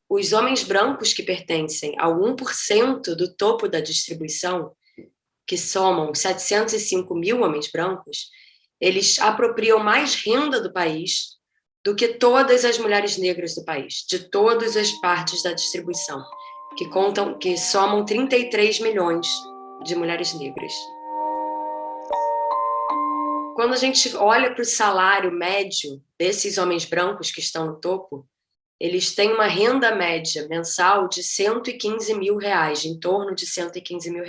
os homens brancos que pertencem ao 1% do topo da distribuição, que somam 705 mil homens brancos, eles apropriam mais renda do país do que todas as mulheres negras do país, de todas as partes da distribuição, que somam 33 milhões de mulheres negras. Quando a gente olha para o salário médio desses homens brancos que estão no topo, eles têm uma renda média mensal de R$115 mil, em torno de R$115 mil.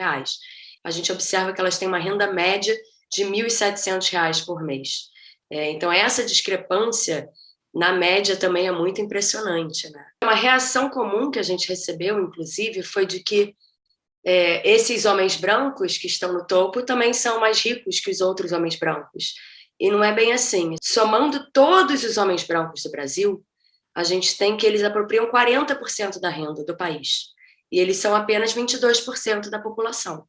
A gente observa que elas têm uma renda média de R$1.700 por mês. Então, essa discrepância, na média, também é muito impressionante, né? Uma reação comum que a gente recebeu, inclusive, foi de que esses homens brancos que estão no topo também são mais ricos que os outros homens brancos. E não é bem assim. Somando todos os homens brancos do Brasil, a gente tem que eles apropriam 40% da renda do país. E eles são apenas 22% da população.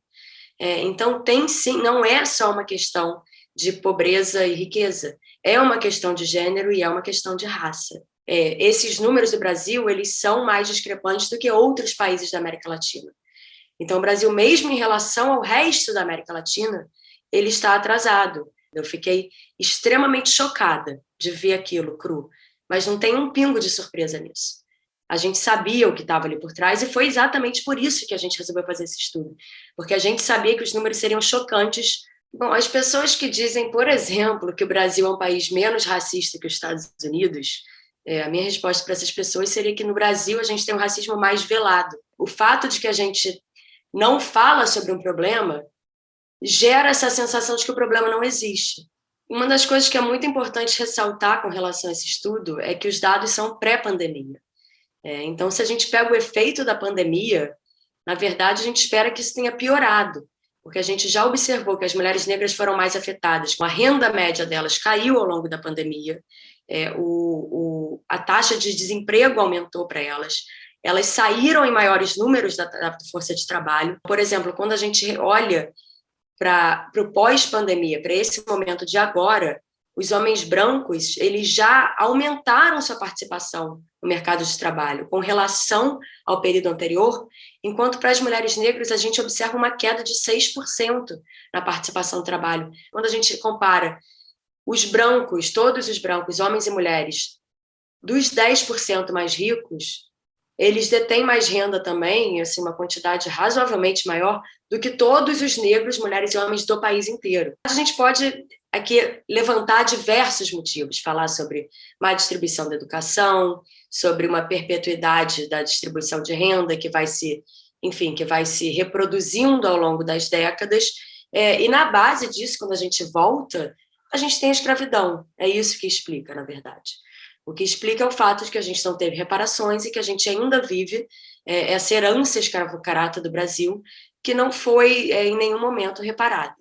Então, tem sim, não é só uma questão de pobreza e riqueza, é uma questão de gênero e é uma questão de raça. Esses números do Brasil, eles são mais discrepantes do que outros países da América Latina. Então, o Brasil, mesmo em relação ao resto da América Latina, ele está atrasado. Eu fiquei extremamente chocada de ver aquilo cru, mas não tem um pingo de surpresa nisso. A gente sabia o que estava ali por trás e foi exatamente por isso que a gente resolveu fazer esse estudo, porque a gente sabia que os números seriam chocantes. Bom, as pessoas que dizem, por exemplo, que o Brasil é um país menos racista que os Estados Unidos, a minha resposta para essas pessoas seria que no Brasil a gente tem um racismo mais velado. O fato de que a gente não fala sobre um problema gera essa sensação de que o problema não existe. Uma das coisas que é muito importante ressaltar com relação a esse estudo é que os dados são pré-pandemia. Então, se a gente pega o efeito da pandemia, na verdade, a gente espera que isso tenha piorado, porque a gente já observou que as mulheres negras foram mais afetadas, a renda média delas caiu ao longo da pandemia, a taxa de desemprego aumentou para elas saíram em maiores números da força de trabalho. Por exemplo, quando a gente olha para o pós-pandemia, para esse momento de agora, os homens brancos eles já aumentaram sua participação no mercado de trabalho com relação ao período anterior, enquanto para as mulheres negras a gente observa uma queda de 6% na participação no trabalho. Quando a gente compara os brancos, todos os brancos, homens e mulheres, dos 10% mais ricos, eles detêm mais renda também, assim, uma quantidade razoavelmente maior do que todos os negros, mulheres e homens do país inteiro. A gente pode aqui levantar diversos motivos, falar sobre má distribuição da educação, sobre uma perpetuidade da distribuição de renda que vai se reproduzindo ao longo das décadas, e na base disso, quando a gente volta, a gente tem a escravidão. É isso que explica, na verdade. O que explica é o fato de que a gente não teve reparações e que a gente ainda vive essa herança escravocrata do Brasil, que não foi em nenhum momento reparada.